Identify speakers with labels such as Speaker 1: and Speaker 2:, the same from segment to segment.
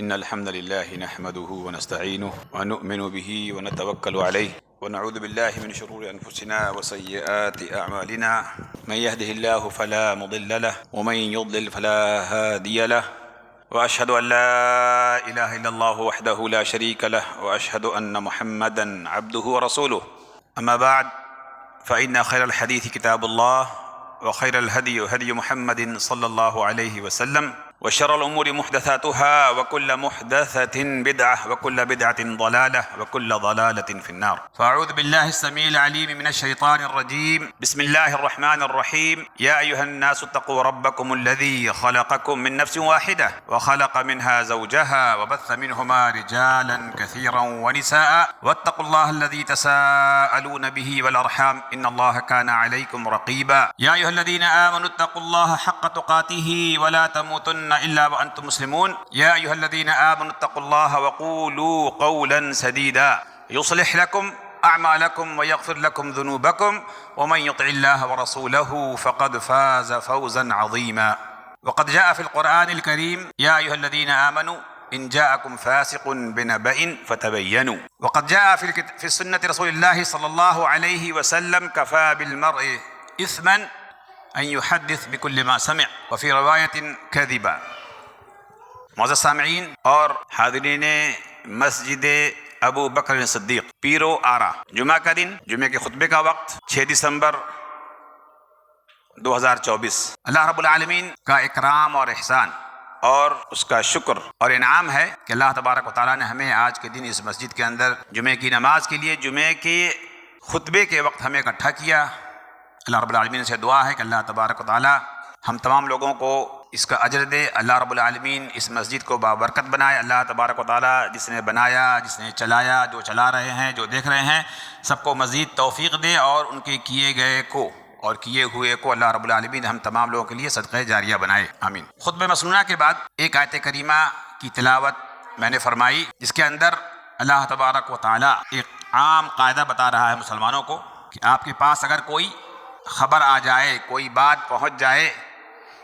Speaker 1: إن الحمد لله نحمده ونستعينه ونؤمن به ونتوكل عليه ونعوذ بالله من شرور أنفسنا وسيئات أعمالنا من يهده الله فلا مضل له ومن يضلل فلا هادي له وأشهد أن لا إله إلا الله وحده لا شريك له وأشهد أن محمدا عبده ورسوله أما بعد فإن خير الحديث كتاب الله وخير الهدي هدي محمد صلى الله عليه وسلم وشر الأمور محدثاتها وكل محدثة بدعة وكل بدعة ضلالة وكل ضلالة في النار. فأعوذ بالله السميع العليم من الشيطان الرجيم. بسم الله الرحمن الرحيم. يا أيها الناس اتقوا ربكم الذي خلقكم من نفس واحدة وخلق منها زوجها وبث منهما رجالا كثيرا ونساء واتقوا الله الذي تساءلون به والأرحام إن الله كان عليكم رقيبا. يا أيها الذين آمنوا اتقوا الله حق تقاته ولا تموتن إلا وأنتم مسلمون. يا أيها الذين آمنوا اتقوا الله وقولوا قولا سديدا يصلح لكم أعمالكم ويغفر لكم ذنوبكم ومن يطع الله ورسوله فقد فاز فوزا عظيما. وقد جاء في القرآن الكريم يا أيها الذين آمنوا إن جاءكم فاسق بنبأ فتبينوا. وقد جاء في سنة رسول الله صلى الله عليه وسلم كفى بالمرء إثما ان يحدث بكل ما سمع وفي روایت کذبا. معزز سامعین اور حاضرین مسجد ابو بکر صدیق پیرو آرا، جمعہ کا دن، جمعہ کے خطبے کا وقت 6 دسمبر 2024. اللہ رب العالمین کا اکرام اور احسان اور اس کا شکر اور انعام ہے کہ اللہ تبارک و تعالیٰ نے ہمیں آج کے دن اس مسجد کے اندر جمعہ کی نماز کے لیے جمعہ کے خطبے کے وقت ہمیں اکٹھا کیا. اللہ رب العالمین سے دعا ہے کہ اللہ تبارک و تعالی ہم تمام لوگوں کو اس کا اجر دے. اللہ رب العالمین اس مسجد کو بابرکت بنائے. اللہ تبارک و تعالی جس نے بنایا، جس نے چلایا، جو چلا رہے ہیں، جو دیکھ رہے ہیں، سب کو مزید توفیق دے اور ان کے کیے گئے کو اور کیے ہوئے کو اللہ رب العالمین ہم تمام لوگوں کے لیے صدقہ جاریہ بنائے. آمین. خطبہ مسنونہ کے بعد ایک آیت کریمہ کی تلاوت میں نے فرمائی، جس کے اندر اللہ تبارک و تعالی ایک عام قاعدہ بتا رہا ہے مسلمانوں کو کہ آپ کے پاس اگر کوئی خبر آ جائے، کوئی بات پہنچ جائے،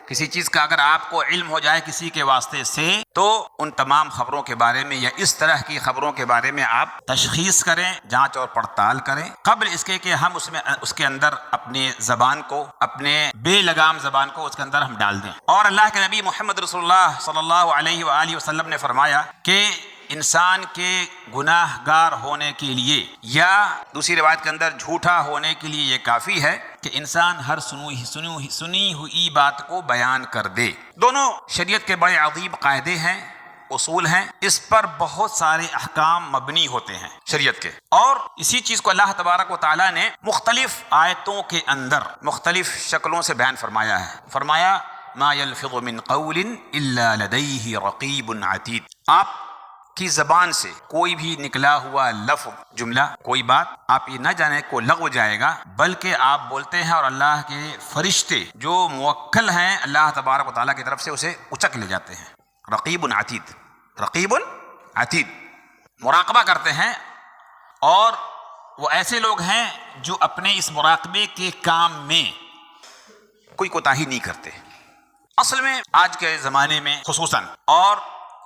Speaker 1: کسی چیز کا اگر آپ کو علم ہو جائے کسی کے واسطے سے، تو ان تمام خبروں کے بارے میں یا اس طرح کی خبروں کے بارے میں آپ تشخیص کریں، جانچ اور پڑتال کریں، قبل اس کے کہ ہم اس کے اندر اپنی زبان کو، اپنے بے لگام زبان کو اس کے اندر ہم ڈال دیں. اور اللہ کے نبی محمد رسول اللہ صلی اللہ علیہ وآلہ وسلم نے فرمایا کہ انسان کے گناہ گار ہونے کے لیے یا دوسری روایت کے اندر جھوٹا ہونے کے لیے یہ کافی ہے کہ انسان ہر سنی ہوئی بات کو بیان کر دے. دونوں شریعت کے بڑے عظیم قاعدے ہیں، اصول ہیں، اس پر بہت سارے احکام مبنی ہوتے ہیں شریعت کے. اور اسی چیز کو اللہ تبارک و تعالیٰ نے مختلف آیتوں کے اندر مختلف شکلوں سے بیان فرمایا ہے. فرمایا ما یلفظ من قول الا لدیہ رقیب عتید. آپ کی زبان سے کوئی بھی نکلا ہوا لفظ، جملہ، کوئی بات آپ یہ نہ جانیں کو لغو جائے گا، بلکہ آپ بولتے ہیں اور اللہ کے فرشتے جو موکل ہیں اللہ تبارک و تعالیٰ کی طرف سے اسے اچک لے جاتے ہیں. رقیب عتید، رقیب عتید، مراقبہ کرتے ہیں. اور وہ ایسے لوگ ہیں جو اپنے اس مراقبے کے کام میں کوئی کوتاہی نہیں کرتے. اصل میں آج کے زمانے میں خصوصاً اور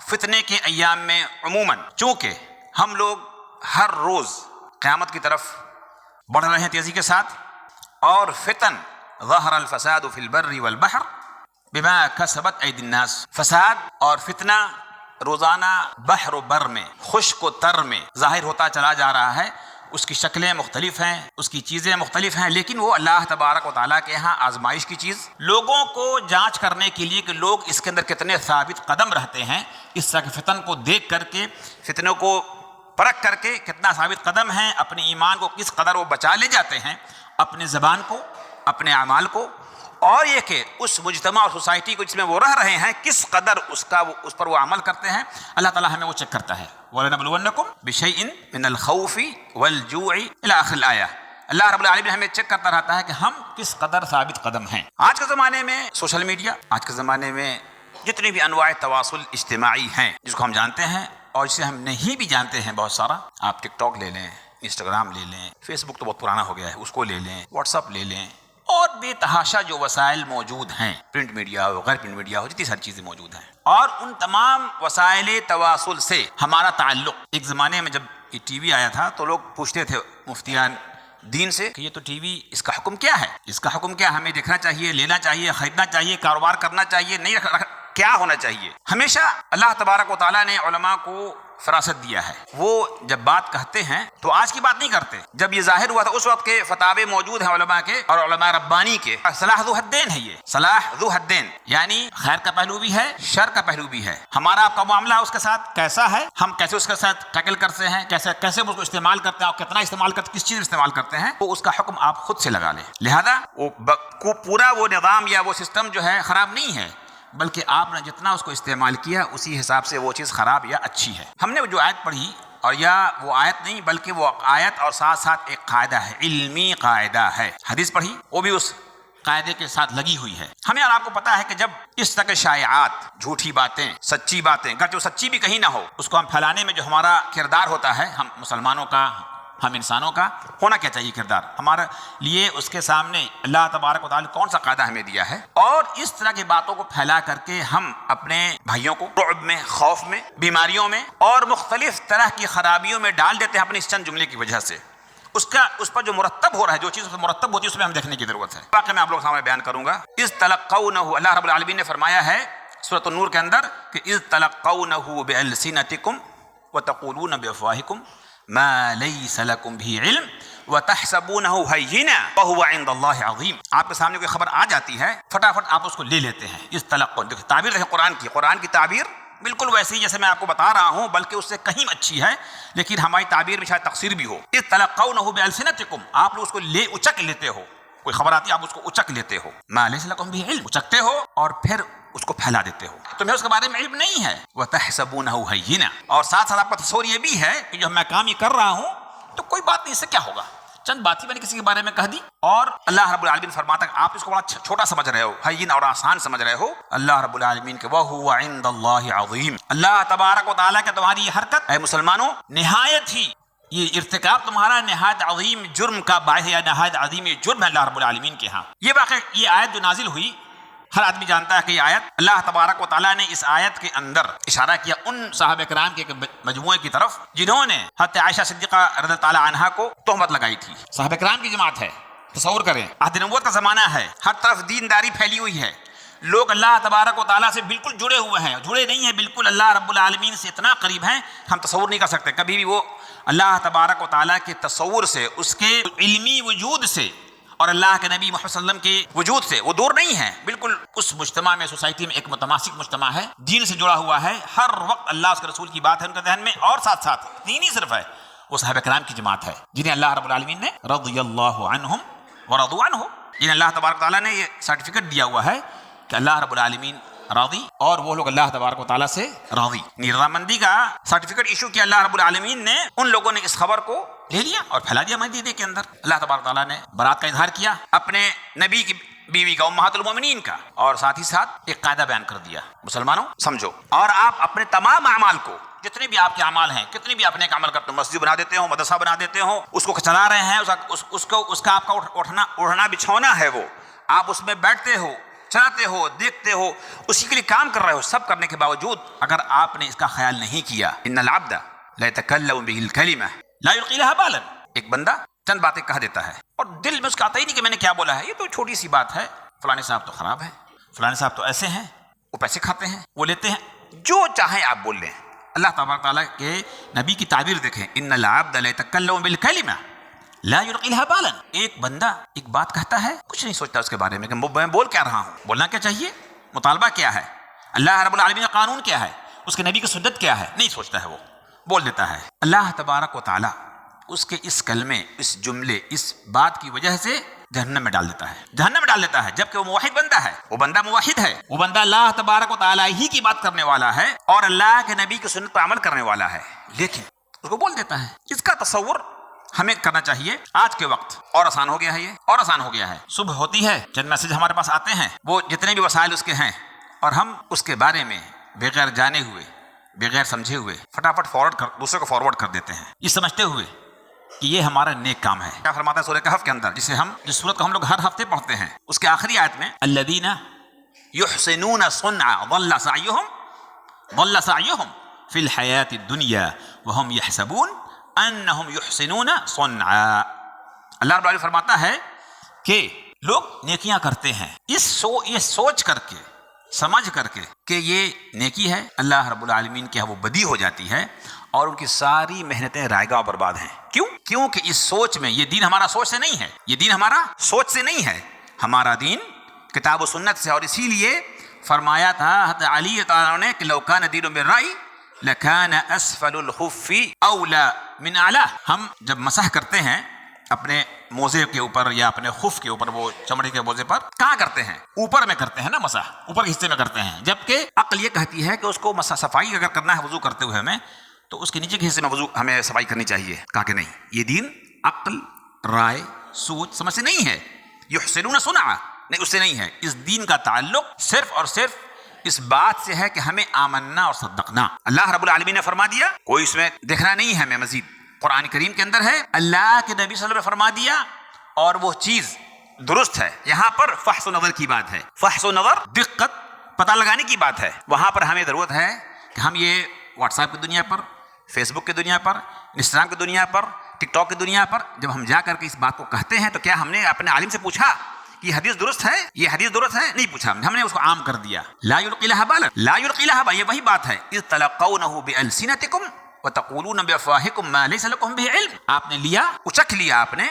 Speaker 1: فتنے کے ایام میں عموماً، چونکہ ہم لوگ ہر روز قیامت کی طرف بڑھ رہے ہیں تیزی کے ساتھ، اور فتن ظہر الفساد فی البر والبحر بما کسبت ایدی الناس، فساد اور فتنہ روزانہ بحر و بر میں، خشک و تر میں ظاہر ہوتا چلا جا رہا ہے. اس کی شکلیں مختلف ہیں، اس کی چیزیں مختلف ہیں، لیکن وہ اللہ تبارک و تعالیٰ کے ہاں آزمائش کی چیز. لوگوں کو جانچ کرنے کے لیے کہ لوگ اس کے اندر کتنے ثابت قدم رہتے ہیں، اس طرح کے فتن کو دیکھ کر کے، فتنوں کو پرکھ کر کے کتنا ثابت قدم ہیں، اپنے ایمان کو کس قدر وہ بچا لے جاتے ہیں، اپنے زبان کو، اپنے اعمال کو، اور یہ کہ اس مجتمع اور سوسائٹی کو جس میں وہ رہ رہے ہیں کس قدر اس پر وہ عمل کرتے ہیں. اللہ تعالیٰ ہمیں وہ چیک کرتا ہے. وَلَنَبْلُوَنَّكُمْ بِشَيْءٍ مِّنَ الْخَوْفِ وَالْجُوعِ إِلَى آخِرِ الْآيَةِ. اللہ رب العالمین ہمیں چیک کرتا رہتا ہے کہ ہم کس قدر ثابت قدم ہیں. آج کے زمانے میں سوشل میڈیا، آج کے زمانے میں جتنی بھی انواع تواصل اجتماعی ہیں جس کو ہم جانتے ہیں اور جسے ہم نہیں بھی جانتے ہیں بہت سارا، آپ ٹک ٹاک لے لیں، انسٹاگرام لے لیں، فیس بک تو بہت پرانا ہو گیا ہے، اس کو لے لیں، واٹس ایپ لے لیں، اور بے تحاشا جو وسائل موجود ہیں، پرنٹ میڈیا ہو، غیر پرنٹ میڈیا ہو، جتنی ساری چیزیں موجود ہیں، اور ان تمام وسائل تواصل سے ہمارا تعلق. ایک زمانے میں جب یہ ٹی وی آیا تھا تو لوگ پوچھتے تھے مفتیان دین سے کہ یہ تو ٹی وی، اس کا حکم کیا ہے، اس کا حکم کیا، ہمیں دیکھنا چاہیے، لینا چاہیے، خریدنا چاہیے، کاروبار کرنا چاہیے، نہیں کیا ہونا چاہیے؟ ہمیشہ اللہ تبارک و تعالیٰ نے علماء کو فراست دیا ہے. وہ جب بات کہتے ہیں تو آج کی بات نہیں کرتے. جب یہ ظاہر ہوا تھا اس وقت کے فتاوے موجود ہیں علماء کے اور علماء ربانی کے. صلاح ذو حدین ہے، یہ صلاح ذو حدین، یعنی خیر کا پہلو بھی ہے، شر کا پہلو بھی ہے. ہمارا آپ کا معاملہ اس کے ساتھ کیسا ہے، ہم کیسے اس کے ساتھ ٹیکل کرتے ہیں، کیسے اس کو استعمال کرتے ہیں، اور کتنا استعمال کرتے ہیں، کس چیز میں استعمال کرتے ہیں، تو اس کا حکم آپ خود سے لگا لیں. لہذا وہ پورا وہ نظام یا وہ سسٹم جو ہے خراب نہیں ہے، بلکہ آپ نے جتنا اس کو استعمال کیا اسی حساب سے وہ چیز خراب یا اچھی ہے. ہم نے جو آیت پڑھی، اور یا وہ آیت نہیں بلکہ وہ آیت اور ساتھ ساتھ ایک قاعدہ ہے، علمی قاعدہ ہے. حدیث پڑھی، وہ بھی اس قاعدے کے ساتھ لگی ہوئی ہے. ہمیں اور آپ کو پتا ہے کہ جب اس طرح کے شائعات، جھوٹی باتیں، سچی باتیں، اگر جو سچی بھی کہیں نہ ہو، اس کو ہم پھیلانے میں جو ہمارا کردار ہوتا ہے، ہم مسلمانوں کا، ہم انسانوں کا ہونا کیا چاہیے کردار ہمارے لیے، اس کے سامنے اللہ تبارک و تعالی کون سا قاعدہ ہمیں دیا ہے. اور اس طرح کی باتوں کو پھیلا کر کے ہم اپنے بھائیوں کو رعب میں، خوف میں، بیماریوں میں اور مختلف طرح کی خرابیوں میں ڈال دیتے ہیں اپنی اس چند جملے کی وجہ سے. اس پر جو مرتب ہو رہا ہے، جو چیز مرتب ہوتی ہے، اس میں ہم دیکھنے کی ضرورت ہے. واقعہ میں آپ لوگوں کے سامنے بیان کروں گا. اذ تلقونه، اللہ رب العالمین نے فرمایا ہے سورۃ النور کے اندر کہ اذ تلقونه بألسنتکم وتقولون بأفواہکم ما لیس لکم بھی علم وتحسبونہ ہینا وہو عند اللہ عظیم. آپ کے سامنے کوئی خبر آ جاتی ہے، فٹافٹ آپ اس کو لے لیتے ہیں. اس تلقون، دیکھیں تعبیر ہے قرآن کی تعبیر بالکل ویسی جیسے میں آپ کو بتا رہا ہوں، بلکہ اس سے کہیں اچھی ہے، لیکن ہماری تعبیر میں شاید تقصیر بھی ہو. اذ تلقونہ بألسنتکم، آپ لوگ اس کو اچک لیتے ہو. کوئی خبر آتی ہے، آپ اس کو اچک لیتے ہو. ما لیس لکم بھی علم، اچکتے ہو اور پھر اس کو پھیلا دیتے ہو. تمہیں اس کے بارے میں علم نہیں ہے. وَتَحْسَبُونَهُ هَيِّنًا، اور ساتھ ساتھ آپ کا تصور یہ بھی ہے کہ جو میں کام یہ کر رہا ہوں تو کوئی بات نہیں، اس سے کیا ہوگا، چند باتیں میں نے کسی کے بارے میں کہہ دی. اور اللہ رب العالمین فرماتا ہے آپ اس کو بڑا چھوٹا سمجھ رہے ہو، ہین اور آسان سمجھ رہے ہو. اللہ رب العالمین کے وَهُوَ عِندَ اللَّهِ عَظِيمٌ، اللہ تبارک و تعالیٰ کے تمہاری یہ حرکت اے مسلمانوں نہایت ہی، یہ ارتکاب تمہارا نہایت عظیم جرم کا باعث ہے، یا نہایت عظیم یہ جرم ہے اللہ رب العالمین کے ہاں. یہ واقعہ، یہ آیت جو نازل ہوئی، ہر آدمی جانتا ہے کہ یہ آیت، اللہ تبارک و تعالیٰ نے اس آیت کے اندر اشارہ کیا ان صحابہ کرام کے مجموعے کی طرف جنہوں نے حضرت عائشہ صدیقہ رضی اللہ تعالیٰ عنہا کو تہمت لگائی تھی. صحابہ کرام کی جماعت ہے، تصور کریں، عہد نبوت کا زمانہ ہے، ہر طرف دینداری پھیلی ہوئی ہے، لوگ اللہ تبارک و تعالیٰ سے بالکل جڑے ہوئے ہیں، جڑے نہیں ہیں، بالکل اللہ رب العالمین سے اتنا قریب ہیں ہم تصور نہیں کر سکتے. کبھی بھی وہ اللہ تبارک و تعالیٰ کے تصور سے، اس کے علمی وجود سے اور اللہ کے نبی محمد صلی اللہ علیہ وسلم کے وجود سے وہ دور نہیں ہے. بالکل اس مجتمع میں، سوسائٹی میں ایک متماسک مجتمع ہے، دین سے جڑا ہوا ہے، ہر وقت اللہ اس کے رسول کی بات ہے ان کے ذہن میں، اور ساتھ ساتھ دین ہی صرف ہے. وہ صحابہ کرام کی جماعت ہے جنہیں اللہ رب العالمین نے رضی اللہ عنہم ورضوا عنہ، جنہیں اللہ تبارک تعالیٰ نے یہ سرٹیفکیٹ دیا ہوا ہے کہ اللہ رب العالمین راضی اور وہ لوگ اللہ تبارک و تعالیٰ سے راضی. رضامندی کا سرٹیفکیٹ ایشو کیا اللہ رب العالمین نے. ان لوگوں نے اس خبر کو لے لیا اور پھیلا دیا مدینے کے اندر. اللہ تبارک تعالیٰ نے برات کا اظہار کیا اپنے نبی کی بیوی کا، امہات المومنین کا، اور ساتھ ہی ساتھ ایک قاعدہ بیان کر دیا، مسلمانوں سمجھو، اور آپ اپنے تمام اعمال کو، جتنے بھی آپ کے اعمال ہیں، کتنے بھی اپنے عمل کرتے ہو، مسجد بنا دیتے ہو، مدرسہ بنا دیتے ہو، اس کو چلا رہے ہیں، اس کا آپ کا اٹھنا بچھونا ہے، وہ آپ اس میں بیٹھتے ہو، چلاتے ہو، دیکھتے ہو، اسی کے لیے کام کر رہے ہو. سب کرنے کے باوجود اگر آپ نے اس کا خیال نہیں کیا، ان العبد لا يتكلم به الكلمة لا يلقي لها بالا، ایک بندہ چند باتیں کہہ دیتا ہے اور دل میں اس کا آتا ہی نہیں کہ میں نے کیا بولا ہے، یہ تو چھوٹی سی بات ہے، فلانے صاحب تو خراب ہیں، فلانے صاحب تو ایسے ہیں، وہ پیسے کھاتے ہیں، وہ لیتے ہیں، جو چاہیں آپ بول لیں. اللہ تبارک تعالیٰ کے نبی کی تعبیر دیکھیں، ان العبد لا يتكلم بالكلمة لا يلقي لها بالا. ایک بندہ ایک بات کہتا ہے، کچھ نہیں سوچتا اس کے بارے میں کہ میں بول کیا رہا ہوں، بولنا کیا چاہیے، مطالبہ کیا ہے، اللہ رب العالمین کا قانون کیا ہے، اس کے نبی کی سنت کیا ہے، نہیں سوچتا ہے، وہ بول دیتا ہے. اللہ تبارک و تعالیٰ اس کے اس کلمے، اس جملے، اس بات کی وجہ سے جہنم میں ڈال دیتا ہے، جہنم میں ڈال دیتا ہے، جبکہ وہ موحد بندہ ہے، وہ بندہ موحد ہے، وہ بندہ اللہ تبارک و تعالیٰ ہی کی بات کرنے والا ہے اور اللہ کے نبی کی سنت پر عمل کرنے والا ہے، لیکن اس کو بول دیتا ہے. اس کا تصور ہمیں کرنا چاہیے. آج کے وقت اور آسان ہو گیا ہے، یہ اور آسان ہو گیا ہے. صبح ہوتی ہے، چند میسج ہمارے پاس آتے ہیں، وہ جتنے بھی وسائل اس کے ہیں، اور ہم اس کے بارے میں بغیر جانے ہوئے، بغیر سمجھے ہوئے فٹافٹ دوسرے کو فارورڈ کر دیتے ہیں، یہ سمجھتے ہوئے کہ یہ ہمارا نیک کام ہے. کیا فرماتا ہے سورہ کہف کے اندر، جس سورت کو ہم لوگ ہر ہفتے پڑھتے ہیں، اس کے آخری آیت میں الذین یحسنون صنعا ضل سعیہم فی الحیاۃ الدنیا وہم یحسبون انہم یحسنون صنعا. اللہ رب العالمین فرماتا ہے کہ لوگ نیکیاں کرتے ہیں یہ سوچ کر کے، سمجھ کر کے کہ یہ نیکی ہے، اللہ رب العالمین کے وہ بدی ہو جاتی ہے اور ان کی ساری محنتیں رائگاں و برباد ہیں. کیونکہ اس سوچ میں، یہ دین ہمارا سوچ سے نہیں ہے، یہ دین ہمارا سوچ سے نہیں ہے، ہمارا دین کتاب و سنت سے. اور اسی لیے فرمایا تھا حضرت علی تعالیٰ نے کہ لو کان دین بالرأی لکان اسفل الخف اولا من اعلی. ہم جب مسح کرتے ہیں اپنے موزے کے اوپر یا اپنے خف کے اوپر، وہ چمڑے کے موزے پر، کہاں کرتے ہیں؟ اوپر میں کرتے ہیں نا، مسح اوپر کے حصے میں کرتے ہیں. جبکہ عقل یہ کہتی ہے کہ اس کو مسح صفائی اگر کرنا ہے وضو کرتے ہوئے ہمیں، تو اس کے نیچے کے حصے میں وضو ہمیں صفائی کرنی چاہیے. کہا کہ نہیں، یہ دین عقل، رائے، سوچ سمجھ سے نہیں ہے. یحسنون صنعا نہیں، اس سے نہیں ہے. اس دین کا تعلق صرف اور صرف اس بات سے ہے کہ ہمیں آمنا اور صدقنا. اللہ رب العالمین نے فرما دیا، کوئی اس میں دیکھنا نہیں ہے ہمیں مزید. قرآن کریم کے اندر ہے، اللہ کے نبی صلی اللہ علیہ وسلم نے فرما دیا اور وہ چیز درست ہے. یہاں پر فحص و نظر کی بات ہے، فحص و نظر، دقت، پتہ لگانے کی بات ہے. وہاں پر ہمیں ضرورت ہے کہ ہم یہ واٹس ایپ کی دنیا پر، فیس بک کی دنیا پر، انسٹاگرام کی دنیا پر، ٹک ٹاک کی دنیا پر جب ہم جا کر کے اس بات کو کہتے ہیں تو کیا ہم نے اپنے عالم سے پوچھا یہ حدیث درست ہے؟ یہ حدیث درست ہے؟ نہیں پوچھا، ہم نے اس کو عام کر دیا. لا یلقی لها بالا، لا یلقی لها بالا، یہ وہی بات ہے. اذ تلقونه بالسنتکم وتقولون بافواهکم ما ليس لكم به علم. آپ نے لیا، اچک لیا آپ نے،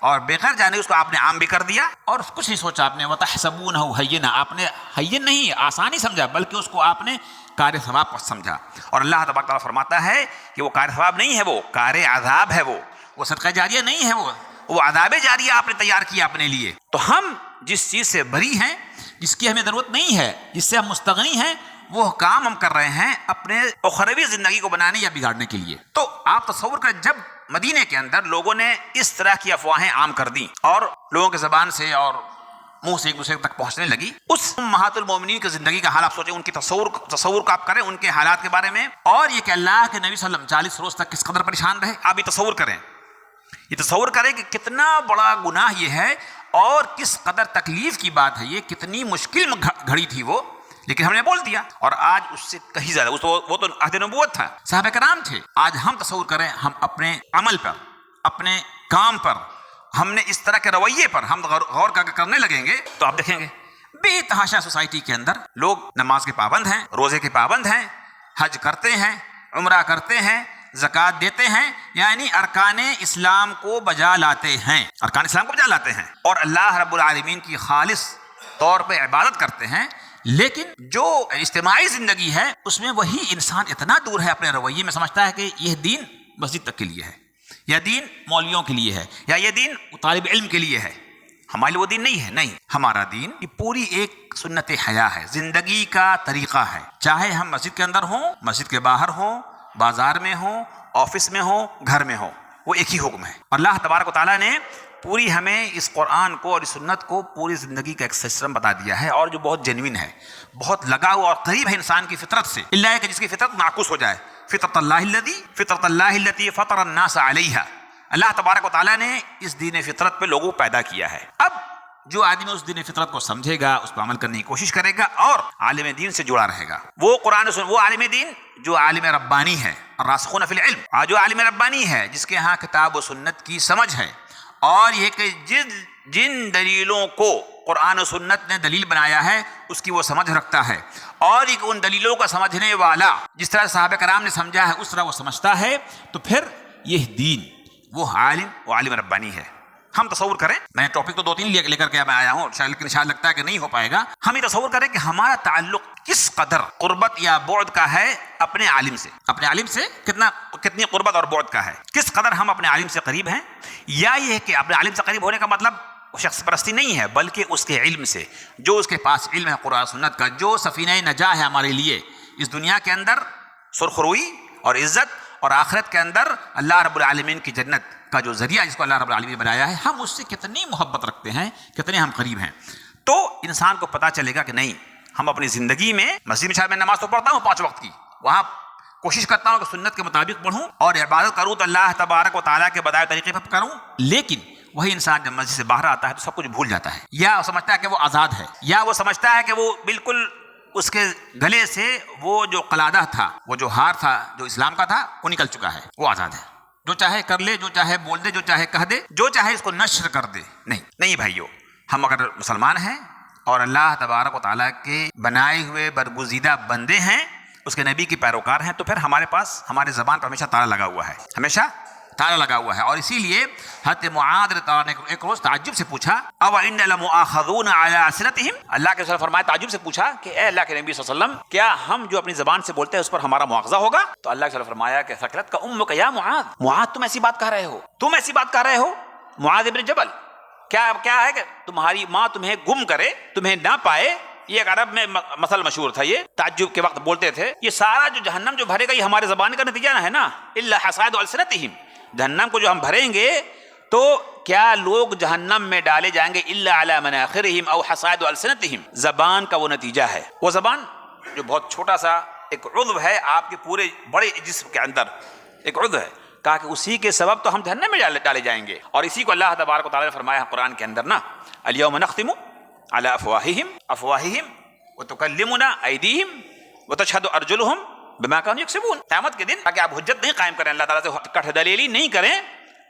Speaker 1: اور بغیر جانے اس کو آپ نے عام بھی کر دیا اور کچھ نہیں سوچا آپ نے. وتحسبونه هینا، آپ نے ہین نہیں آسانی سمجھا، بلکہ اس کو آپ نے کار ثواب سمجھا. اور اللہ تبارک تعالیٰ فرماتا ہے کہ وہ کار ثواب نہیں ہے، وہ کار عذاب ہے، وہ صدقہ جاریہ نہیں ہے، وہ عذاب جاریہ آپ نے تیار کیا اپنے لیے. تو ہم جس چیز سے بری ہیں، جس کی ہمیں ضرورت نہیں ہے، جس سے ہم مستغنی ہیں، وہ کام ہم کر رہے ہیں اپنے اخروی زندگی کو بنانے یا بگاڑنے کے لیے. تو آپ تصور کریں جب مدینے کے اندر لوگوں نے اس طرح کی افواہیں عام کر دیں اور لوگوں کے زبان سے اور منہ سے ایک دوسرے تک پہنچنے لگی، اس امہات المومنین کی زندگی کا حال آپ سوچیں، ان کی تصور کو آپ کریں ان کے حالات کے بارے میں، اور یہ کہ اللہ کے نبی صلی اللہ علیہ وسلم 40 روز تک کس قدر پریشان رہے. آپ یہ تصور کریں، یہ تصور کریں کہ کتنا بڑا گناہ یہ ہے اور کس قدر تکلیف کی بات ہے یہ، کتنی مشکل گھڑی تھی وہ، لیکن ہم نے بول دیا. اور آج اس سے کہیں زیادہ، وہ تو عہد نبوت تھا، صحابہ کرام تھے. آج ہم تصور کریں، ہم اپنے عمل پر، اپنے کام پر، ہم نے اس طرح کے رویے پر ہم غور کرنے لگیں گے تو آپ دیکھیں گے بے تحاشا سوسائٹی کے اندر لوگ نماز کے پابند ہیں، روزے کے پابند ہیں، حج کرتے ہیں، عمرہ کرتے ہیں، زکوٰۃ دیتے ہیں، یعنی ارکان اسلام کو بجا لاتے ہیں، ارکان اسلام کو بجا لاتے ہیں اور اللہ رب العالمین کی خالص طور پہ عبادت کرتے ہیں. لیکن جو اجتماعی زندگی ہے اس میں وہی انسان اتنا دور ہے اپنے رویے میں، سمجھتا ہے کہ یہ دین مسجد تک کے لیے ہے، یا دین مولویوں کے لیے ہے، یا یہ دین طالب علم کے لیے ہے. ہمارے لیے وہ دین نہیں ہے. نہیں، ہمارا دین یہ پوری ایک سنت حیا ہے، زندگی کا طریقہ ہے. چاہے ہم مسجد کے اندر ہوں، مسجد کے باہر ہوں، بازار میں ہوں، آفس میں ہوں، گھر میں ہوں، وہ ایک ہی حکم ہے. اور اللہ تبارک و تعالیٰ نے پوری ہمیں اس قرآن کو اور اس سنت کو پوری زندگی کا ایک سسٹم بتا دیا ہے، اور جو بہت جینوین ہے، بہت لگا ہوا اور قریب ہے انسان کی فطرت سے، اللہ کہ جس کی فطرت معکوس ہو جائے. فطرت اللہ التي فطر الناس علیہا. اللہ تبارک و تعالیٰ نے اس دین فطرت پہ لوگوں کو پیدا کیا ہے. اب جو آدمی اس دین فطرت کو سمجھے گا، اس پہ عمل کرنے کی کوشش کرے گا اور عالم دین سے جڑا رہے گا، وہ عالم دین جو عالم ربانی ہے، الراسخون فی العلم، جو عالم ربانی ہے، جس کے ہاں کتاب و سنت کی سمجھ ہے، اور یہ کہ جن دلیلوں کو قرآن و سنت نے دلیل بنایا ہے اس کی وہ سمجھ رکھتا ہے، اور ایک ان دلیلوں کا سمجھنے والا جس طرح صحابہ کرام نے سمجھا ہے اس طرح وہ سمجھتا ہے، تو پھر یہ دین وہ عالم ربانی ہے. ہم تصور کریں، میں ٹاپک تو 2-3 لے کر کے میں آیا ہوں، لیکن شاید لگتا ہے کہ نہیں ہو پائے گا. ہم یہ تصور کریں کہ ہمارا تعلق کس قدر قربت یا بعد کا ہے اپنے عالم سے، اپنے عالم سے کتنی قربت اور بعد کا ہے، کس قدر ہم اپنے عالم سے قریب ہیں. یا یہ کہ اپنے عالم سے قریب ہونے کا مطلب شخص پرستی نہیں ہے، بلکہ اس کے علم سے، جو اس کے پاس علم ہے قرآن سنت کا، جو سفینہ نجاہ ہے ہمارے لیے اس دنیا کے اندر، سرخروئی اور عزت، اور آخرت کے اندر اللہ رب العالمین کی جنت کا جو ذریعہ جس کو اللہ رب العالمین نے بنایا ہے، ہم اس سے کتنی محبت رکھتے ہیں، کتنے ہم قریب ہیں. تو انسان کو پتہ چلے گا کہ نہیں، ہم اپنی زندگی میں مسجد میں شاید میں نماز تو پڑھتا ہوں 5 وقت کی، وہاں کوشش کرتا ہوں کہ سنت کے مطابق پڑھوں اور عبادت کروں تو اللہ تبارک و تعالیٰ کے بتائے طریقے پر کروں، لیکن وہی انسان جب مسجد سے باہر آتا ہے تو سب کچھ بھول جاتا ہے، یا سمجھتا ہے کہ وہ آزاد ہے، یا وہ سمجھتا ہے کہ وہ بالکل اس کے گلے سے وہ جو قلادہ تھا، وہ جو ہار تھا جو اسلام کا تھا، وہ نکل چکا ہے، وہ آزاد ہے، جو چاہے کر لے، جو چاہے بول دے، جو چاہے کہہ دے، جو چاہے اس کو نشر کر دے۔ نہیں بھائیو، ہم اگر مسلمان ہیں اور اللہ تبارک و تعالیٰ کے بنائے ہوئے برگزیدہ بندے ہیں، اس کے نبی کی پیروکار ہیں، تو پھر ہمارے پاس ہمارے زبان پر ہمیشہ تالا لگا ہوا ہے، ہمیشہ تالا لگا ہوا ہے۔ اور اسی لیے حضرت معاذ رضی اللہ عنہ نے ایک روز تعجب سے پوچھا، او ان لمؤاخذون علی السنتہم، اللہ کے رسول فرمایا، تعجب سے پوچھا کہ اے اللہ کے نبی صلی اللہ علیہ وسلم، کیا ہم جو اپنی زبان سے بولتے ہیں اس پر ہمارا مواخذہ ہوگا؟ تو اللہ کے رسول فرمایا کہ ثقلت کا امک یا معاذ، معاذ تم ایسی بات کہہ رہے ہو، تم ایسی بات کہہ رہے ہو معاذ ابن جبل، کیا ہے کہ تمہاری ماں تمہیں گم کرے، تمہیں نہ پائے؟ یہ ایک عرب میں مثل مشہور تھا، یہ تعجب کے وقت بولتے تھے، یہ سارا جو جہنم جو بھرے گا یہ ہمارے زبان کا نتیجہ ہے نا، الا حصائد السنتہم، جہنم کو جو ہم بھریں گے تو کیا لوگ جہنم میں ڈالے جائیں گے الا علی مناخرہم او حصائد السنتہم، زبان کا وہ نتیجہ ہے۔ وہ زبان جو بہت چھوٹا سا ایک عضو ہے آپ کے پورے بڑے جسم کے اندر، ایک عضو ہے، کہا کہ اسی کے سبب تو ہم جہنم میں ڈالے جائیں گے۔ اور اسی کو اللہ تبارک و تعالیٰ نے فرمایا قرآن کے اندر نا، الیوم نختم علی افواہہم وتکلمنا ایدیہم وتشہد ارجلہم بما کانوا یکسبون، قیامت کے دن تاکہ آپ حجت نہیں قائم کریں، اللہ تعالیٰ سے کٹھ دلیلی نہیں کریں،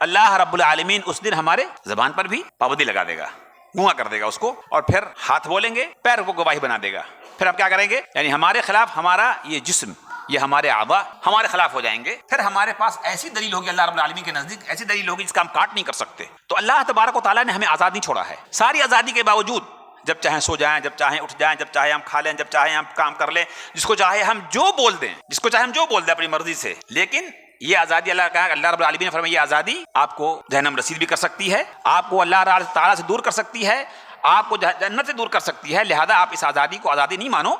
Speaker 1: اللہ رب العالمین اس دن ہمارے زبان پر بھی پابندی لگا دے گا، گونگا کر دے گا اس کو، اور پھر ہاتھ بولیں گے، پیر کو گواہی بنا دے گا، پھر ہم کیا کریں گے؟ یعنی ہمارے خلاف ہمارا یہ جسم، یہ ہمارے اعضاء ہمارے خلاف ہو جائیں گے، پھر ہمارے پاس ایسی دلیل ہوگی اللہ رب العالمین کے نزدیک، ایسی دلیل ہوگی جس کا ہم کاٹ نہیں کر سکتے۔ تو اللہ تبارک و تعالیٰ نے ہمیں آزاد نہیں چھوڑا ہے، ساری آزادی کے باوجود جب چاہیں سو جائیں، جب چاہیں اٹھ جائیں، جب چاہے ہم کھا لیں، جب چاہے ہم کام کر لیں، جس کو چاہے ہم جو بول دیں، جس کو چاہے ہم جو بول دیں اپنی مرضی سے، لیکن یہ آزادی اللہ رب العالمین نے فرمایا یہ آزادی آپ کو جہنم رسید بھی کر سکتی ہے، آپ کو اللہ تعالیٰ سے دور کر سکتی ہے، آپ کو جنت سے دور کر سکتی ہے، لہذا آپ اس آزادی کو آزادی نہیں مانو،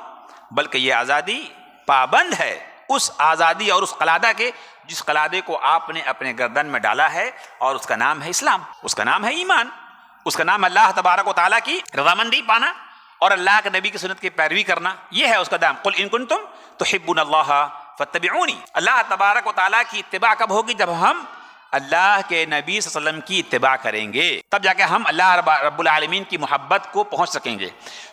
Speaker 1: بلکہ یہ آزادی پابند ہے اس آزادی اور اس قلادہ کے جس قلادے کو آپ نے اپنے گردن میں ڈالا ہے، اور اس کا نام ہے اسلام، اس کا نام ہے ایمان، اس کا نام اللہ تبارک و تعالیٰ کی رضامندی پانا اور اللہ کے نبی کی سنت کی پیروی کرنا، یہ ہے اس کا نام۔ قل ان کنتم تحبون اللہ فاتبعونی، اللہ تبارک و تعالیٰ کی اتباع کب ہوگی؟ جب ہم اللہ کے نبی صلی اللہ علیہ وسلم کی اتباع کریں گے، تب جا کے ہم اللہ رب العالمین کی محبت کو پہنچ سکیں گے۔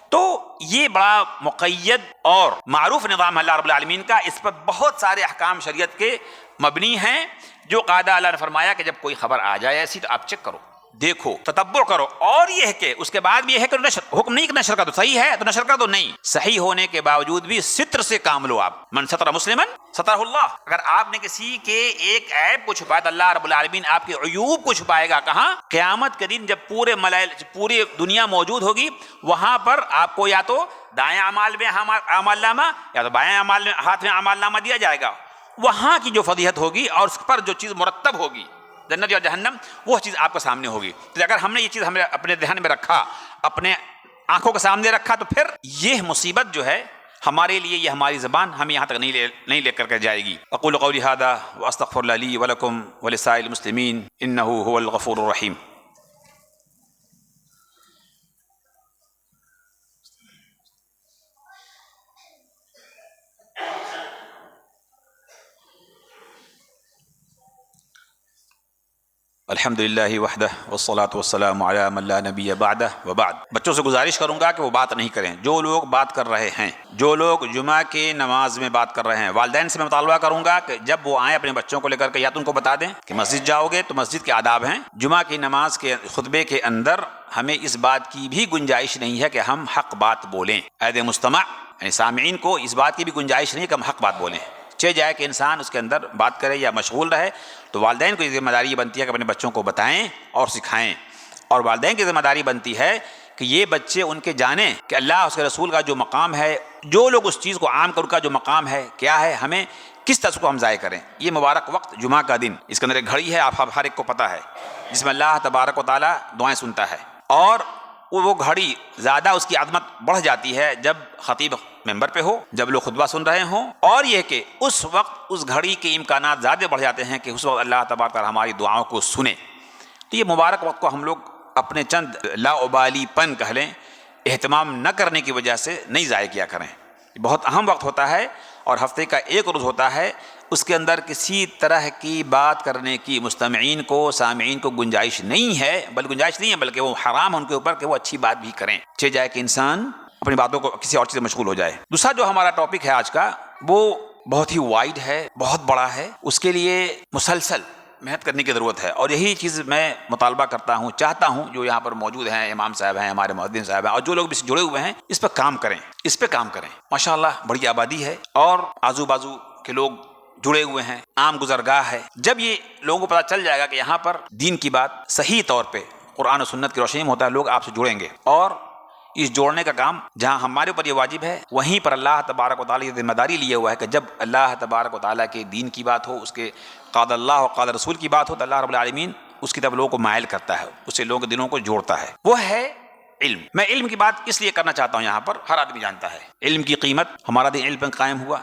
Speaker 1: تو یہ بڑا مقید اور معروف نظام ہے اللہ رب العالمین کا، اس پر بہت سارے احکام شریعت کے مبنی ہیں، جو قاعدہ اللہ نے فرمایا کہ جب کوئی خبر آ جائے ایسی تو آپ چیک کرو، دیکھو، تتبع کرو، اور یہ ہے کہ اس کے بعد بھی یہ ہے کہ حکم نہیں کہ نشر کر دو، صحیح ہے تو نشر کر دو، نہیں، صحیح ہونے کے باوجود بھی ستر سے کام لو آپ، من ستر مسلمن سترہ اللہ، اگر آپ نے کسی کے ایک عیب کو چھپایا تو اللہ رب العالمین آپ کے عیوب کو چھپائے گا، کہاں؟ قیامت کے دن جب پوری دنیا موجود ہوگی، وہاں پر آپ کو یا تو دائیں اعمال میں اعمال نامہ یا تو بائیں اعمال میں ہاتھ میں اعمال نامہ دیا جائے گا، وہاں کی جو فضیحت ہوگی اور اس پر جو چیز مرتب ہوگی، جنت یا جہنم، وہ چیز آپ کے سامنے ہوگی۔ تو اگر ہم نے یہ چیز ہمیں اپنے ذہن میں رکھا، اپنے آنکھوں کے سامنے رکھا، تو پھر یہ مصیبت جو ہے ہمارے لیے، یہ ہماری زبان ہمیں یہاں تک نہیں لے کر کے جائے گی۔ اقول قولی ھذا واستغفر اللہ لی ولکم ولسائر المسلمین انہ ھو الغفور الرحیم۔ الحمدللہ وحدہ والصلاة والسلام علی من لا نبی بعدہ وبعد۔ بچوں سے گزارش کروں گا کہ وہ بات نہیں کریں، جو لوگ بات کر رہے ہیں، جو لوگ جمعہ کی نماز میں بات کر رہے ہیں، والدین سے میں مطالبہ کروں گا کہ جب وہ آئیں اپنے بچوں کو لے کر کے یا تو ان کو بتا دیں کہ مسجد جاؤ گے تو مسجد کے آداب ہیں، جمعہ کی نماز کے خطبے کے اندر ہمیں اس بات کی بھی گنجائش نہیں ہے کہ ہم حق بات بولیں، عید مستمع یعنی سامعین کو اس بات کی بھی گنجائش نہیں کہ ہم حق بات بولیں، چہ جائے کہ انسان اس کے اندر بات کرے یا مشغول رہے، تو والدین کو یہ ذمہ داری بنتی ہے کہ اپنے بچوں کو بتائیں اور سکھائیں، اور والدین کی ذمہ داری بنتی ہے کہ یہ بچے ان کے جانیں کہ اللہ اس کے رسول کا جو مقام ہے، جو لوگ اس چیز کو عام کر کا جو مقام ہے کیا ہے، ہمیں کس طرح کو ہم ضائع کریں۔ یہ مبارک وقت جمعہ کا دن، اس کے اندر ایک گھڑی ہے، آپ ہر ایک کو پتہ ہے، جس میں اللہ تبارک و تعالیٰ دعائیں سنتا ہے، اور وہ گھڑی زیادہ اس کی عظمت بڑھ جاتی ہے جب خطیب ممبر پہ ہو، جب لوگ خطبہ سن رہے ہوں، اور یہ کہ اس وقت اس گھڑی کے امکانات زیادہ بڑھ جاتے ہیں کہ اس وقت اللہ تبارک تعالیٰ ہماری دعاؤں کو سنے۔ تو یہ مبارک وقت کو ہم لوگ اپنے چند لا ابالی پن کہہ لیں، اہتمام نہ کرنے کی وجہ سے نہیں ضائع کیا کریں۔ بہت اہم وقت ہوتا ہے اور ہفتے کا ایک روز ہوتا ہے، اس کے اندر کسی طرح کی بات کرنے کی مستمعین کو، سامعین کو گنجائش نہیں ہے، بلکہ وہ حرام ہے ان کے اوپر کہ وہ اچھی بات بھی کریں، چاہے جائے کہ انسان اپنی باتوں کو کسی اور چیز سے مشغول ہو جائے۔ دوسرا جو ہمارا ٹاپک ہے آج کا، وہ بہت ہی وائڈ ہے، بہت بڑا ہے، اس کے لیے مسلسل محنت کرنے کی ضرورت ہے، اور یہی چیز میں مطالبہ کرتا ہوں، چاہتا ہوں جو یہاں پر موجود ہیں، امام صاحب ہیں، ہمارے مؤذن صاحب ہیں، اور جو لوگ بھی جڑے ہوئے ہیں، اس پہ کام کریں، اس پہ کام کریں۔ ماشاءاللہ بڑی آبادی ہے اور آزو بازو کے لوگ جڑے ہوئے ہیں، عام گزرگاہ ہے۔ جب یہ لوگوں کو پتہ چل جائے گا کہ یہاں پر دین کی بات صحیح طور پہ قرآن و سنت کی روشنی میں ہوتا ہے، لوگ آپ سے جڑیں گے، اور اس جوڑنے کا کام جہاں ہمارے اوپر یہ واجب ہے، وہیں پر اللہ تبارک و تعالیٰ یہ ذمہ داری لیے ہوا ہے کہ جب اللہ تبارک و تعالیٰ کے دین کی بات ہو، اس کے قال اللہ و قال رسول کی بات ہو، تو اللہ رب العالمین اس کی طرف لوگوں کو مائل کرتا ہے، اس سے لوگوں کے دلوں کو جوڑتا ہے، وہ ہے علم۔ میں علم کی بات اس لیے کرنا چاہتا ہوں، یہاں پر ہر آدمی جانتا ہے علم کی قیمت، ہمارا دین علم پر قائم ہوا،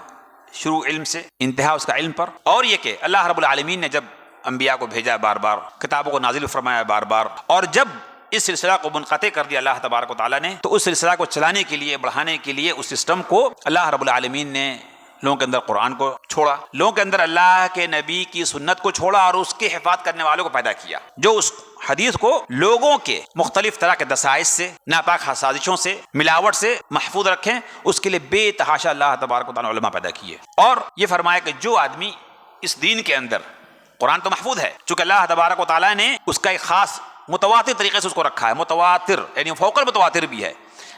Speaker 1: شروع علم سے، انتہا اس کا علم پر، اور یہ کہ اللہ رب العالمین نے جب انبیاء کو بھیجا بار بار، کتابوں کو نازل فرمایا بار بار، اور جب اس سلسلہ کو منقطع کر دیا اللہ تبارک و تعالیٰ نے، تو اس سلسلہ کو چلانے کے لیے، بڑھانے کے لیے، اس سسٹم کو اللہ رب العالمین نے لوگوں کے اندر قرآن کو چھوڑا، لوگوں کے اندر اللہ کے نبی کی سنت کو چھوڑا، اور اس کے حفاظت کرنے والوں کو پیدا کیا، جو اس حدیث کو لوگوں کے مختلف طرح کے دسائس سے، ناپاک سازشوں سے، ملاوٹ سے محفوظ رکھیں، اس کے لیے بے تحاشا اللہ تبارک و تعالیٰ نے علماء پیدا کیے، اور یہ فرمایا کہ جو آدمی اس دین کے اندر، قرآن تو محفوظ ہے، چونکہ اللہ تبارک و تعالیٰ نے اس کا ایک خاص متواتر طریقے سے اس کو رکھا ہے، متواتر یعنی فوق المتواتر بھی ہے،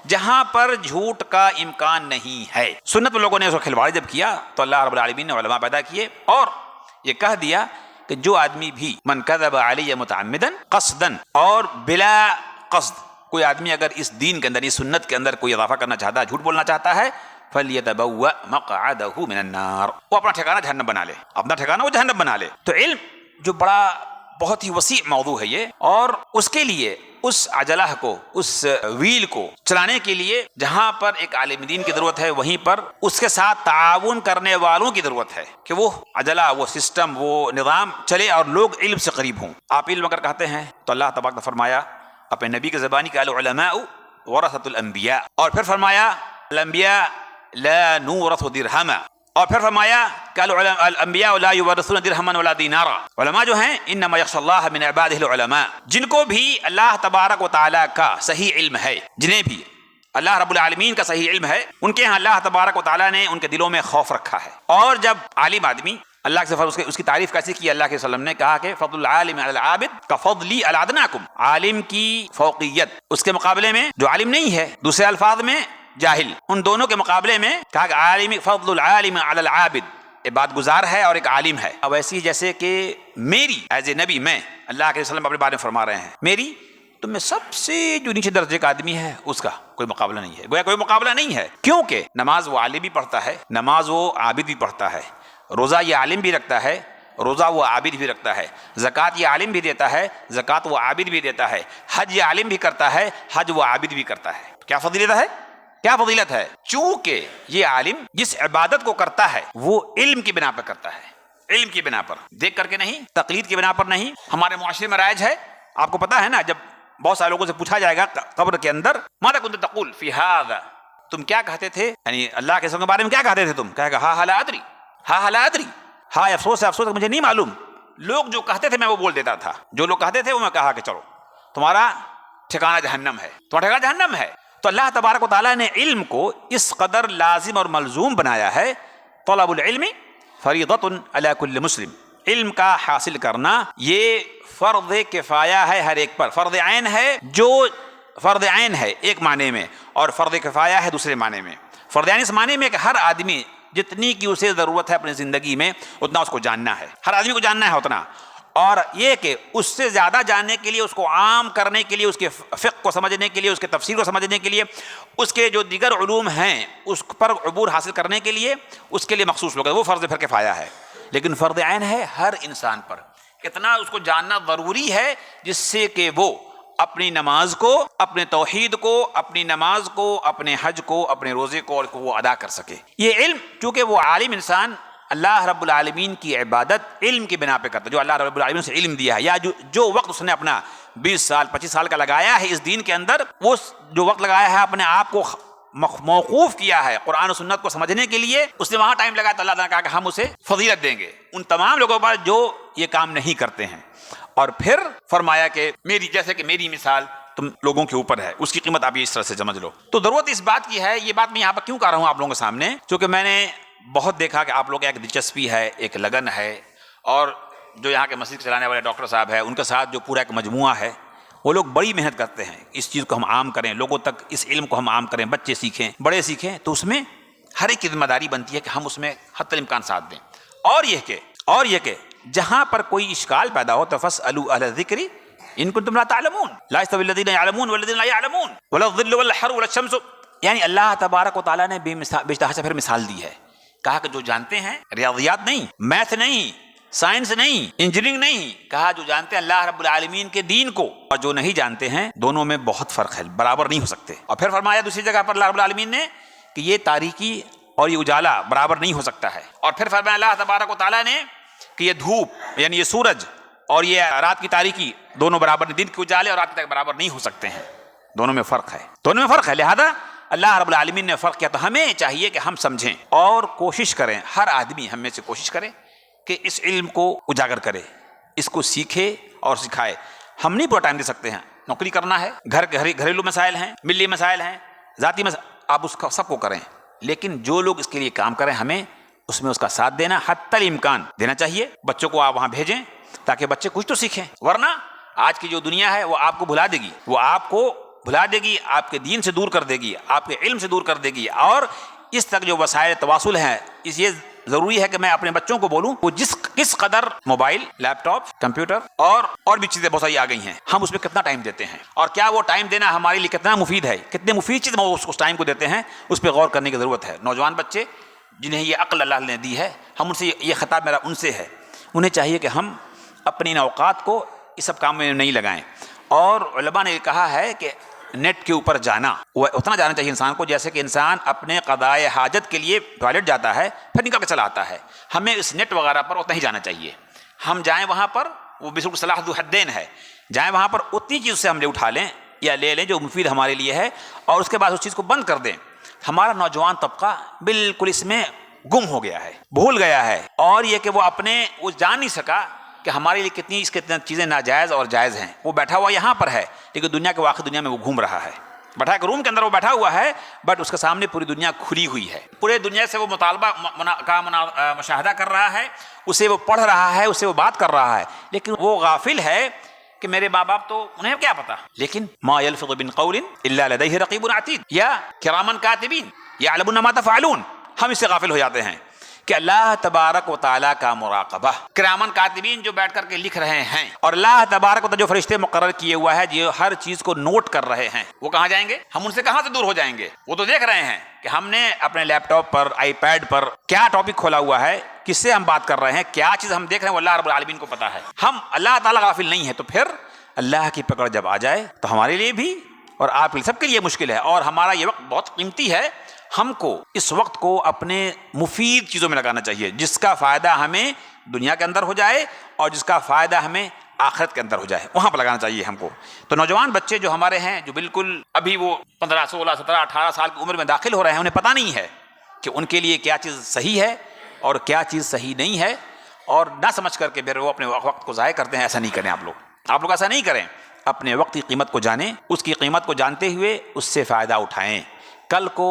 Speaker 1: جہاں پر جھوٹ کا امکان نہیں ہے۔ سنت لوگوں نے اس کو کھلواڑ جب کیا تو اللہ رب العالمین نے علماء پیدا کیے، اور یہ کہہ دیا کہ جو آدمی بھی من کذب علی متعمدا قصدا، اور بلا قصد کوئی آدمی اگر اس دین کے اندر، اس سنت کے اندر کوئی اضافہ کرنا چاہتا ہے، جھوٹ بولنا چاہتا ہے، فلیتبوأ مقعدہ من النار، وہ اپنا ٹھکانہ جہنم بنا لے، اپنا ٹھکانہ وہ جہنم بنا لے۔ تو علم جو بڑا بہت ہی وسیع موضوع ہے یہ، اور اس کے لیے اس عجلہ کو، اس ویل کو چلانے کے لیے جہاں پر ایک عالم دین کی ضرورت ہے، وہیں پر اس کے ساتھ تعاون کرنے والوں کی ضرورت ہے کہ وہ عجلہ، وہ سسٹم، وہ نظام چلے اور لوگ علم سے قریب ہوں۔ آپ علم اگر کہتے ہیں تو اللہ تبارک نے فرمایا اپنے نبی کی زبانی کہ العلماء ورثۃ الانبیاء، اور پھر فرمایا الانبیاء لا نورث درہما، اور پھر فرمایا کہ الانبیاء لا یورثون درہما ولا دینارا، علماء جو ہیں انما یخشی اللہ من عبادہ العلماء، جن کو بھی اللہ تبارک و تعالیٰ کا صحیح علم ہے، جنہیں بھی اللہ رب العالمین کا صحیح علم ہے، ان کے ہاں اللہ تبارک و تعالیٰ نے ان کے دلوں میں خوف رکھا ہے۔ اور جب عالم آدمی اللہ کے اس کی تعریف کیسے کی، اللہ کے وسلم نے کہا کہ فضل العالم علی العابد کفضلی علی ادناکم، عالم کی فوقیت اس کے مقابلے میں جو عالم نہیں ہے، دوسرے الفاظ میں جاہل، ان دونوں کے مقابلے میں کہا کہ عالم، فضل العالم علی العابد، ایک بات گزار ہے اور ایک عالم ہے۔ اب ایسی جیسے کہ میری ایز اے نبی، میں اللہ کے وسلم اپنے بارے میں فرما رہے ہیں، میری تو میں سب سے جو نیچے درجے کا آدمی ہے اس کا کوئی مقابلہ نہیں ہے، گویا کوئی مقابلہ نہیں ہے، کیونکہ نماز وہ عالم بھی پڑھتا ہے، نماز وہ عابد بھی پڑھتا ہے، روزہ یہ عالم بھی رکھتا ہے، روزہ وہ عابد بھی رکھتا ہے، زکوٰۃ یہ عالم بھی دیتا ہے، زکوٰۃ وہ عابد بھی دیتا ہے، حج یہ عالم بھی کرتا ہے، حج وہ عابد بھی کرتا ہے۔ کیا فضیلت ہے، کیا فضیلت ہے؟ چونکہ یہ عالم جس عبادت کو کرتا ہے وہ علم کی بنا پر کرتا ہے، علم کی بنا پر، دیکھ کر کے نہیں، تقلید کی بنا پر نہیں۔ ہمارے معاشرے میں رائج ہے، آپ کو پتا ہے نا، جب بہت سارے لوگوں سے پوچھا جائے گا قبر کے اندر ماذا كنت تقول فی ھذا، تم کیا کہتے تھے، یعنی اللہ کے رسول کے بارے میں کیا کہتے تھے تم، کہے گا ہا لا ادری، ہا لا ادری، ہا افسوس ہے، افسوس ہے، مجھے نہیں معلوم۔ لوگ جو کہتے تھے میں وہ بول دیتا تھا، جو لوگ کہتے تھے وہ میں کہا کہ چلو تمہارا ٹھکانہ جہنم ہے، تمہارا ٹھکانہ جہنم ہے۔ تو اللہ تبارک و تعالیٰ نے علم کو اس قدر لازم اور ملزوم بنایا ہے، طلب العلم فریضۃ علی کل مسلم، علم کا حاصل کرنا یہ فرض کفایہ ہے ہر ایک پر، فرض عین ہے، جو فرض عین ہے ایک معنی میں، اور فرض کفایہ ہے دوسرے معنی میں۔ فرض عین اس معنی میں کہ ہر آدمی جتنی کی اسے ضرورت ہے اپنی زندگی میں اتنا اس کو جاننا ہے، ہر آدمی کو جاننا ہے اتنا، اور یہ کہ اس سے زیادہ جاننے کے لیے، اس کو عام کرنے کے لیے، اس کے فقہ کو سمجھنے کے لیے، اس کے تفسیر کو سمجھنے کے لیے، اس کے جو دیگر علوم ہیں اس پر عبور حاصل کرنے کے لیے، اس کے لیے مخصوص لوگ ہیں، وہ فرض کفایہ ہے۔ لیکن فرض عین ہے ہر انسان پر، اتنا اس کو جاننا ضروری ہے جس سے کہ وہ اپنی نماز کو، اپنے توحید کو، اپنی نماز کو، اپنے حج کو، اپنے روزے کو وہ ادا کر سکے۔ یہ علم، چونکہ وہ عالم انسان اللہ رب العالمین کی عبادت علم کی بنا پہ کرتا ہے، جو اللہ رب العالمین سے علم دیا ہے، یا جو وقت اس نے اپنا 20 سال 25 سال کا لگایا ہے اس دین کے اندر، وہ جو وقت لگایا ہے اپنے آپ کو موقوف کیا ہے قرآن و سنت کو سمجھنے کے لیے، اس نے وہاں ٹائم لگایا تو اللہ تعالیٰ نے کہا کہ ہم اسے فضیلت دیں گے ان تمام لوگوں پر جو یہ کام نہیں کرتے ہیں، اور پھر فرمایا کہ جیسے کہ میری مثال تم لوگوں کے اوپر ہے، اس کی قیمت آپ یہ اس طرح سے سمجھ لو۔ تو ضرورت اس بات کی ہے، یہ بات میں یہاں پر کیوں کہہ رہا ہوں آپ لوگوں کے سامنے، کیونکہ میں نے بہت دیکھا کہ آپ لوگ ایک دلچسپی ہے، ایک لگن ہے، اور جو یہاں کے مسجد چلانے والے ڈاکٹر صاحب ہیں ان کے ساتھ جو پورا ایک مجموعہ ہے، وہ لوگ بڑی محنت کرتے ہیں اس چیز کو ہم عام کریں، لوگوں تک اس علم کو ہم عام کریں، بچے سیکھیں، بڑے سیکھیں، تو اس میں ہر ایک کی ذمہ داری بنتی ہے کہ ہم اس میں حتی الامکان ساتھ دیں۔ اور یہ کہ جہاں پر کوئی اشکال پیدا ہو تو فاسألوا اہل الذکر ان کنتم لا تعلمون لا یستوی الذین یعلمون والذین لا یعلمون ولا الظل ولا الحر ولا الشمس، یعنی اللہ تبارک و تعالیٰ نے بے تحاشا پھر مثال دی ہے، کہا کہ جو جانتے ہیں، ریاضیات نہیں، میتھ نہیں، سائنس نہیں، انجینئرنگ نہیں، کہا جو جانتے ہیں اللہ رب العالمین کے دین کو اور جو نہیں جانتے ہیں، دونوں میں بہت فرق ہے، برابر نہیں ہو سکتے۔ اور پھر فرمایا دوسری جگہ پر اللہ رب العالمین نے کہ یہ تاریکی اور یہ اجالا برابر نہیں ہو سکتا ہے، اور پھر فرمایا اللہ تبارک و تعالیٰ نے کہ یہ دھوپ یعنی یہ سورج اور یہ رات کی تاریکی دونوں برابر نہیں، دن کے اجالے اور رات کی تاریکی برابر نہیں ہو سکتے ہیں، دونوں میں فرق ہے، لہذا اللہ رب العالمین نے فرق کیا۔ تو ہمیں چاہیے کہ ہم سمجھیں اور کوشش کریں، ہر آدمی ہم میں سے کوشش کرے کہ اس علم کو اجاگر کرے، اس کو سیکھے اور سکھائے۔ ہم نہیں پورا ٹائم دے سکتے ہیں، نوکری کرنا ہے، گھریلو مسائل ہیں، ملی مسائل ہیں، ذاتی مسائل، آپ اس کا سب کو کریں، لیکن جو لوگ اس کے لیے کام کریں ہمیں اس میں اس کا ساتھ دینا، حتی الامکان دینا چاہیے۔ بچوں کو آپ وہاں بھیجیں تاکہ بچے کچھ تو سیکھیں، ورنہ آج کی جو دنیا ہے وہ آپ کو بھلا دے گی، آپ کے دین سے دور کر دے گی، آپ کے علم سے دور کر دے گی، اور اس تک جو وسائل تواصل ہیں، یہ ضروری ہے کہ میں اپنے بچوں کو بولوں وہ کس قدر موبائل، لیپ ٹاپ، کمپیوٹر اور بھی چیزیں بہت ساری آ گئی ہیں، ہم اس میں کتنا ٹائم دیتے ہیں، اور کیا وہ ٹائم دینا ہمارے لیے کتنا مفید ہے، کتنے مفید چیز ہم اس ٹائم کو دیتے ہیں، اس پہ غور کرنے کی ضرورت ہے۔ نوجوان بچے جنہیں یہ عقل اللہ نے دی ہے، ہم ان سے یہ خطاب میرا ان سے ہے، انہیں چاہیے کہ ہم اپنی ان اوقات کو اس سب کام میں نہیں لگائیں۔ اور علماء نے یہ کہا ہے کہ نیٹ کے اوپر جانا، وہ اتنا جانا چاہیے انسان کو جیسے کہ انسان اپنے قضائے حاجت کے لیے ٹوائلٹ جاتا ہے پھر نکل کے چلا آتا ہے، ہمیں اس نیٹ وغیرہ پر اتنا ہی جانا چاہیے۔ ہم جائیں وہاں پر، وہ بالکل صلاح ذو حدین ہے، جائیں وہاں پر اتنی چیز سے ہم اٹھا لیں یا لے لیں جو مفید ہمارے لیے ہے، اور اس کے بعد اس چیز کو بند کر دیں۔ ہمارا نوجوان طبقہ بالکل اس میں گم ہو گیا ہے، بھول گیا ہے، اور یہ کہ وہ جان نہیں سکا کہ ہمارے لیے کتنی چیزیں ناجائز اور جائز ہیں۔ وہ بیٹھا ہوا یہاں پر ہے لیکن دنیا کے واقعی دنیا میں وہ گھوم رہا ہے، بیٹھا ایک روم کے اندر وہ بیٹھا ہوا ہے، بٹ اس کے سامنے پوری دنیا کھلی ہوئی ہے، پورے دنیا سے وہ مطالبہ کا مشاہدہ کر رہا ہے، اسے وہ پڑھ رہا ہے، اسے وہ بات کر رہا ہے، لیکن وہ غافل ہے کہ میرے ماں باپ تو انہیں کیا پتا۔ لیکن ما یلفظ من قول الا لدیہ رقیب عتید یا کراما کاتبین یعلمون ما تفعلون، ہم اس سے غافل ہو جاتے ہیں کہ اللہ تبارک و تعالیٰ کا مراقبہ، کرامن کاتبین جو بیٹھ کر کے لکھ رہے ہیں، اور اللہ تبارک و تعالیٰ جو فرشتے مقرر کیے ہوا ہے جو ہر چیز کو نوٹ کر رہے ہیں، وہ کہاں جائیں گے؟ ہم ان سے کہاں سے دور ہو جائیں گے؟ وہ تو دیکھ رہے ہیں کہ ہم نے اپنے لیپ ٹاپ پر، آئی پیڈ پر کیا ٹاپک کھولا ہوا ہے، کس سے ہم بات کر رہے ہیں، کیا چیز ہم دیکھ رہے ہیں، وہ اللہ رب العالمین کو پتا ہے۔ ہم اللہ تعالیٰ غافل نہیں ہے، تو پھر اللہ کی پکڑ جب آ جائے تو ہمارے لیے بھی اور آپ سب کے لیے مشکل ہے، اور ہمارا یہ وقت بہت قیمتی ہے۔ ہم کو اس وقت کو اپنے مفید چیزوں میں لگانا چاہیے، جس کا فائدہ ہمیں دنیا کے اندر ہو جائے اور جس کا فائدہ ہمیں آخرت کے اندر ہو جائے، وہاں پر لگانا چاہیے ہم کو۔ تو نوجوان بچے جو ہمارے ہیں، جو بالکل ابھی وہ 15 16 17 18 سال کی عمر میں داخل ہو رہے ہیں، انہیں پتہ نہیں ہے کہ ان کے لیے کیا چیز صحیح ہے اور کیا چیز صحیح نہیں ہے، اور نہ سمجھ کر کے پھر وہ اپنے وقت کو ضائع کرتے ہیں۔ ایسا نہیں کریں آپ لوگ ایسا نہیں کریں، اپنے وقت کی قیمت کو جانیں، اس کی قیمت کو جانتے ہوئے اس سے فائدہ اٹھائیں۔ کل کو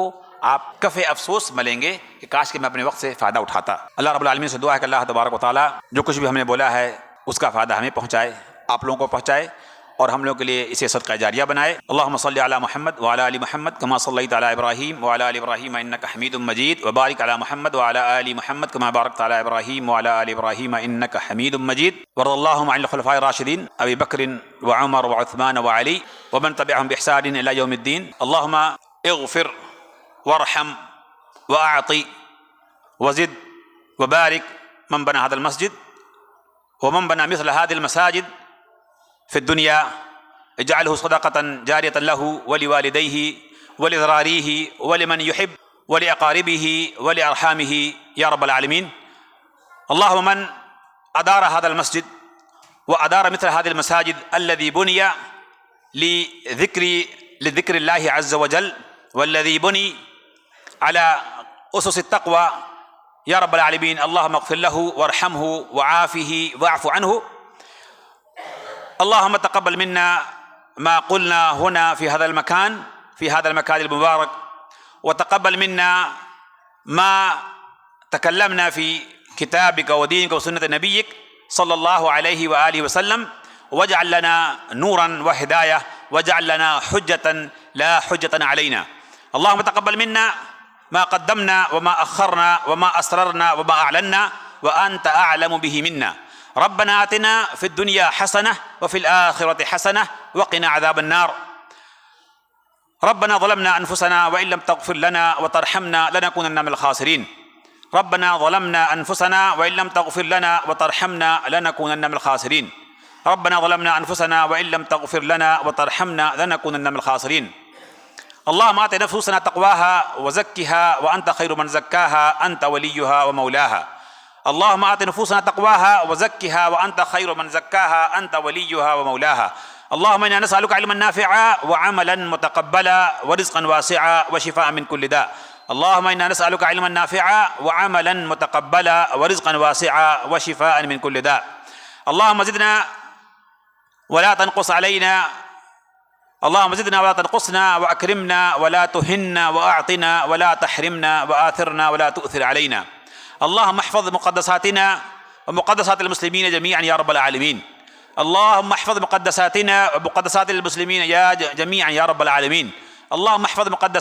Speaker 1: آپ کف افسوس ملیں گے کہ کاش کہ میں اپنے وقت سے فائدہ اٹھاتا۔ اللہ رب العالمین سے دعا ہے کہ اللہ تبارک و تعالیٰ جو کچھ بھی ہم نے بولا ہے اس کا فائدہ ہمیں پہنچائے، آپ لوگوں کو پہنچائے، اور ہم لوگوں کے لیے اسے صدقہ جاریہ بنائے۔ اللہم صلی علی محمد وعلی آل محمد کما صلیت علی ابراہیم وعلی آل ابراہیم انک حمید مجید، وبارک علی محمد وعلی آل محمد کما بارکت علی ابراہیم وعلی آل ابراہیم انک حمید مجید، وارض اللہم عن الخلفاء الراشدین ابی بکر وعمر وعثمان وعلی ومن تبعهم بإحسان الی یوم الدین۔ اللہم اغفر وارحم واعطی وزد وبارک من بنى هذا المسجد ومن بنى مثل هذه المساجد في الدنيا، اجعله صدقة جارية له ولوالديه ولذراريه ولمن يحب ولأقاربه ولأرحامه يا رب العالمين۔ اللهم من أدار هذا المسجد وأدار مثل هذه المساجد الذي بني لذكر الله عز وجل والذي بني على أسس التقوى يا رب العالمين. اللهم اغفر له وارحمه وعافه واعف عنه. اللهم تقبل منا ما قلنا هنا في هذا المكان المبارك، وتقبل منا ما تكلمنا في كتابك ودينك وسنة نبيك صلى الله عليه وآله وسلم، واجعل لنا نورا وهداية، واجعل لنا حجة لا حجة علينا. اللهم تقبل منا ما قدمنا وما أخرنا وما أسررنا وما أعلنا، وأنت أعلم به منا. ربنا آتنا في الدنيا حسنة وفي الآخرة حسنة وقنا عذاب النار. ربنا ظلمنا أنفسنا وإن لم تغفر لنا وترحمنا لنكونن من الخاسرين. ربنا ظلمنا أنفسنا وإن لم تغفر لنا وترحمنا لنكونن من الخاسرين. ربنا ظلمنا أنفسنا وإن لم تغفر لنا وترحمنا لنكونن من الخاسرين. اللهم آت نفوسنا تقواها وزكها وأنت خير من زكاها أنت وليها ومولاها. اللهم آت نفوسنا تقواها وزكها وأنت خير من زكاها أنت وليها ومولاها. اللهم إنا نسألك علما نافعا وعملا متقبلا ورزقا واسعا وشفاء من كل داء. اللهم إنا نسألك علما نافعا وعملا متقبلا ورزقا واسعا وشفاء من كل داء. اللهم زدنا ولا تنقص علينا. اللهم زدنا ولا تنقصنا، وأكرمنا ولا تهنا، وأعطنا ولا تحرمنا، وآثرنا ولا تؤثر علينا. اللهم احفظ مقدساتنا ومقدسات المسلمين جميعا يا رب العالمين. اللهم احفظ مقدساتنا ومقدسات المسلمين جميعا يا رب العالمين. اللهم احفظ مقدساتنا